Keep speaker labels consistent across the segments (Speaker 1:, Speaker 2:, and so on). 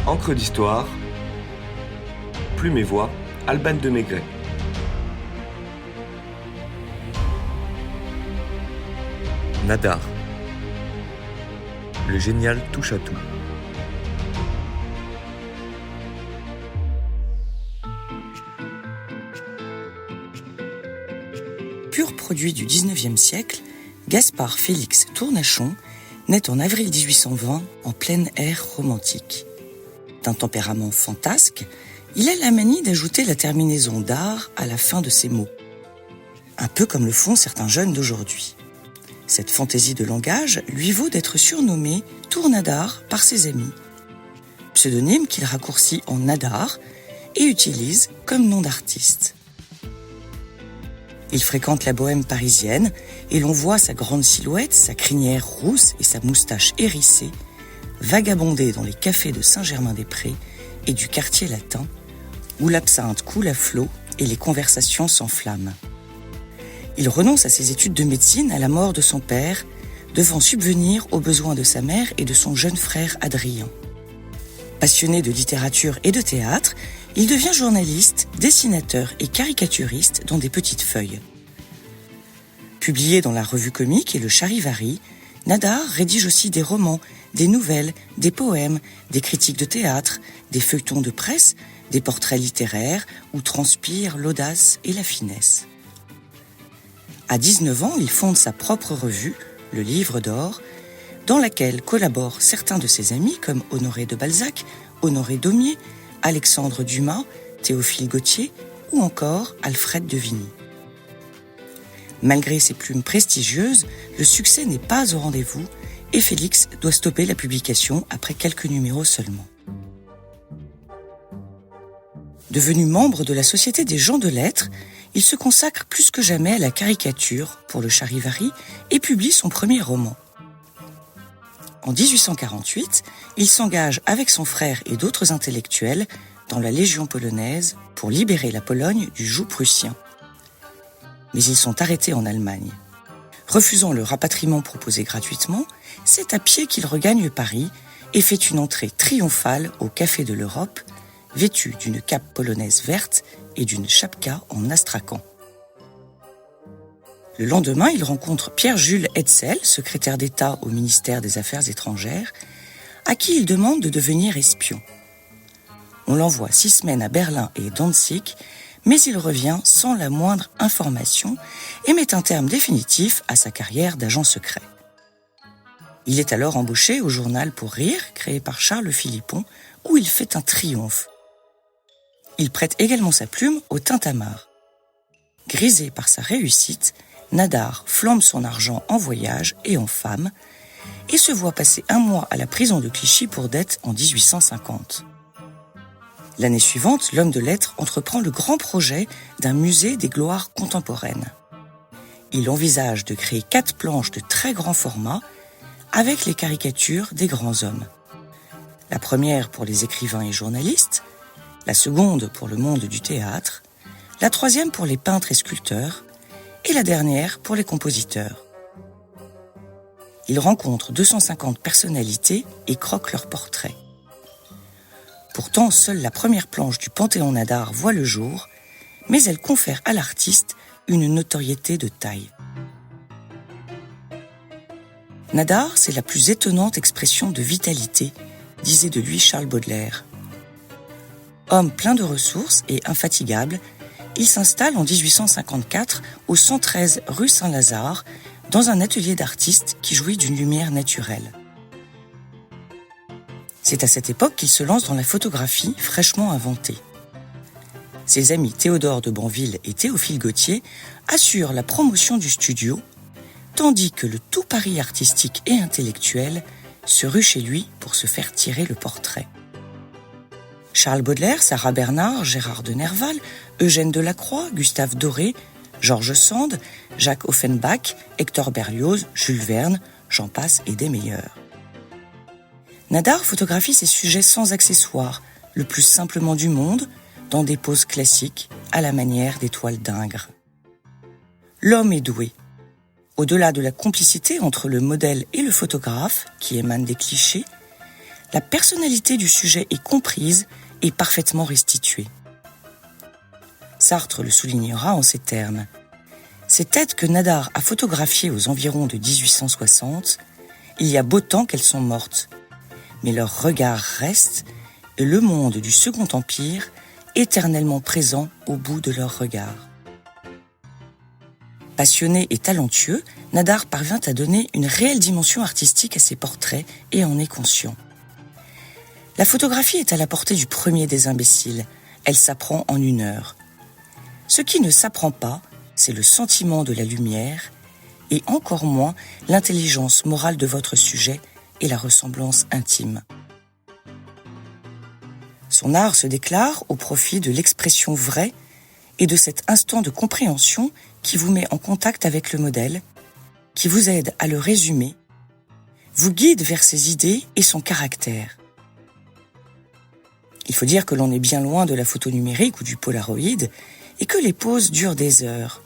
Speaker 1: Encre d'histoire, Plume et Voix, Alban de Maigret.
Speaker 2: Nadar. Le génial touche à tout.
Speaker 3: Pur produit du XIXe siècle, Gaspard Félix Tournachon naît en avril 1820 en plein air romantique. D'un tempérament fantasque, il a la manie d'ajouter la terminaison d'ar à la fin de ses mots. Un peu comme le font certains jeunes d'aujourd'hui. Cette fantaisie de langage lui vaut d'être surnommé Tournadar par ses amis. Pseudonyme qu'il raccourcit en Nadar et utilise comme nom d'artiste. Il fréquente la bohème parisienne et l'on voit sa grande silhouette, sa crinière rousse et sa moustache hérissée vagabonder dans les cafés de Saint-Germain-des-Prés et du quartier latin, où l'absinthe coule à flot et les conversations s'enflamment. Il renonce à ses études de médecine à la mort de son père, devant subvenir aux besoins de sa mère et de son jeune frère Adrien. Passionné de littérature et de théâtre, il devient journaliste, dessinateur et caricaturiste dans des petites feuilles. Publié dans la revue comique et le Charivari, Nadar rédige aussi des romans, des nouvelles, des poèmes, des critiques de théâtre, des feuilletons de presse, des portraits littéraires où transpirent l'audace et la finesse. À 19 ans, il fonde sa propre revue, le Livre d'Or, dans laquelle collaborent certains de ses amis comme Honoré de Balzac, Honoré Daumier, Alexandre Dumas, Théophile Gautier ou encore Alfred de Vigny. Malgré ses plumes prestigieuses, le succès n'est pas au rendez-vous et Félix doit stopper la publication après quelques numéros seulement. Devenu membre de la Société des gens de lettres, il se consacre plus que jamais à la caricature pour le Charivari et publie son premier roman. En 1848, il s'engage avec son frère et d'autres intellectuels dans la Légion polonaise pour libérer la Pologne du joug prussien. Mais ils sont arrêtés en Allemagne. Refusant le rapatriement proposé gratuitement, c'est à pied qu'il regagne Paris et fait une entrée triomphale au Café de l'Europe, vêtu d'une cape polonaise verte et d'une chapka en astrakhan. Le lendemain, il rencontre Pierre-Jules Hetzel, secrétaire d'État au ministère des Affaires étrangères, à qui il demande de devenir espion. On l'envoie 6 semaines à Berlin et Danzig, mais il revient sans la moindre information et met un terme définitif à sa carrière d'agent secret. Il est alors embauché au journal Pour Rire, créé par Charles Philippon, où il fait un triomphe. Il prête également sa plume au Tintamarre. Grisé par sa réussite, Nadar flambe son argent en voyage et en femme et se voit passer 1 mois à la prison de Clichy pour dette en 1850. L'année suivante, l'homme de lettres entreprend le grand projet d'un musée des gloires contemporaines. Il envisage de créer 4 planches de très grand format avec les caricatures des grands hommes. La première pour les écrivains et journalistes, la seconde pour le monde du théâtre, la troisième pour les peintres et sculpteurs, et la dernière pour les compositeurs. Il rencontre 250 personnalités et croque leurs portraits. Pourtant, seule la première planche du Panthéon Nadar voit le jour, mais elle confère à l'artiste une notoriété de taille. Nadar, c'est la plus étonnante expression de vitalité, disait de lui Charles Baudelaire. Homme plein de ressources et infatigable, il s'installe en 1854 au 113 rue Saint-Lazare, dans un atelier d'artiste qui jouit d'une lumière naturelle. C'est à cette époque qu'il se lance dans la photographie fraîchement inventée. Ses amis Théodore de Banville et Théophile Gautier assurent la promotion du studio, tandis que le tout Paris artistique et intellectuel se rue chez lui pour se faire tirer le portrait. Charles Baudelaire, Sarah Bernard, Gérard de Nerval, Eugène Delacroix, Gustave Doré, Georges Sand, Jacques Offenbach, Hector Berlioz, Jules Verne, j'en passe et des meilleurs. Nadar photographie ses sujets sans accessoires, le plus simplement du monde, dans des poses classiques, à la manière des toiles d'Ingres. L'homme est doué. Au-delà de la complicité entre le modèle et le photographe, qui émane des clichés, la personnalité du sujet est comprise et parfaitement restituée. Sartre le soulignera en ces termes. Ces têtes que Nadar a photographiées aux environs de 1860, il y a beau temps qu'elles sont mortes, mais leur regard reste et le monde du Second Empire éternellement présent au bout de leur regard. Passionné et talentueux, Nadar parvint à donner une réelle dimension artistique à ses portraits et en est conscient. La photographie est à la portée du premier des imbéciles. Elle s'apprend en 1 heure. Ce qui ne s'apprend pas, c'est le sentiment de la lumière et encore moins l'intelligence morale de votre sujet et la ressemblance intime. Son art se déclare au profit de l'expression vraie et de cet instant de compréhension qui vous met en contact avec le modèle, qui vous aide à le résumer, vous guide vers ses idées et son caractère. Il faut dire que l'on est bien loin de la photo numérique ou du polaroid et que les poses durent des heures,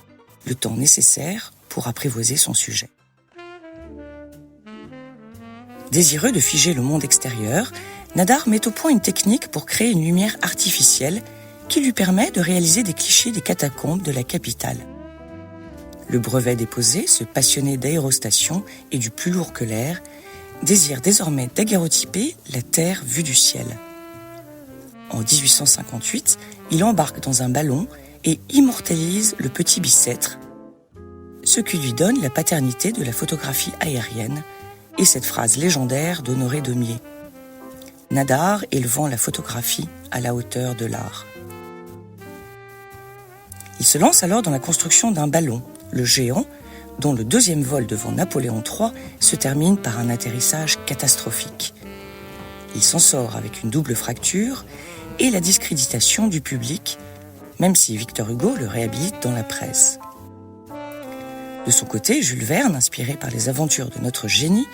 Speaker 3: le temps nécessaire pour apprivoiser son sujet. Désireux de figer le monde extérieur, Nadar met au point une technique pour créer une lumière artificielle qui lui permet de réaliser des clichés des catacombes de la capitale. Le brevet déposé, ce passionné d'aérostation et du plus lourd que l'air, désire désormais daguerreotyper la Terre vue du ciel. En 1858, il embarque dans un ballon et immortalise le petit Bicêtre, ce qui lui donne la paternité de la photographie aérienne et cette phrase légendaire d'Honoré Daumier. Nadar élevant la photographie à la hauteur de l'art. Il se lance alors dans la construction d'un ballon, le Géant, dont le 2e vol devant Napoléon III se termine par un atterrissage catastrophique. Il s'en sort avec une double fracture et la discréditation du public, même si Victor Hugo le réhabilite dans la presse. De son côté, Jules Verne, inspiré par les aventures de notre génie,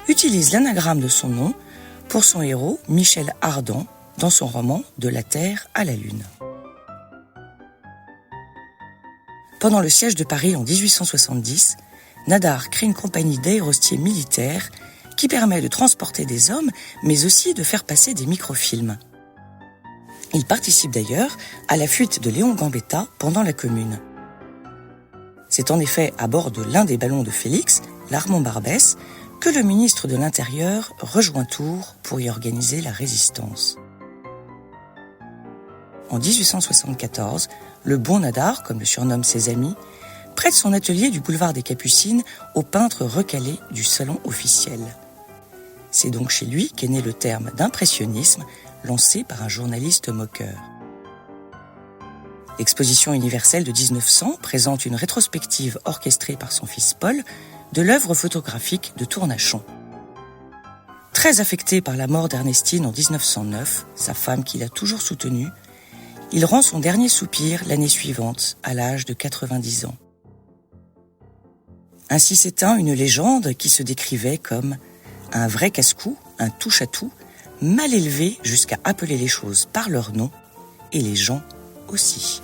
Speaker 3: utilise l'anagramme de son nom pour son héros Michel Ardan dans son roman De la Terre à la Lune. Pendant le siège de Paris en 1870, Nadar crée une compagnie d'aérostiers militaires qui permet de transporter des hommes, mais aussi de faire passer des microfilms. Il participe d'ailleurs à la fuite de Léon Gambetta pendant la Commune. C'est en effet à bord de l'un des ballons de Félix, l'Armand Barbès, que le ministre de l'Intérieur rejoint Tours pour y organiser la résistance. En 1874, le bon Nadar, comme le surnomment ses amis, prête son atelier du boulevard des Capucines au peintre recalé du salon officiel. C'est donc chez lui qu'est né le terme d'impressionnisme, lancé par un journaliste moqueur. L'exposition universelle de 1900 présente une rétrospective orchestrée par son fils Paul de l'œuvre photographique de Tournachon. Très affecté par la mort d'Ernestine en 1909, sa femme qu'il a toujours soutenue, il rend son dernier soupir l'année suivante, à l'âge de 90 ans. Ainsi s'éteint une légende qui se décrivait comme un vrai casse-cou, un touche-à-tout, mal élevé jusqu'à appeler les choses par leur nom, et les gens aussi.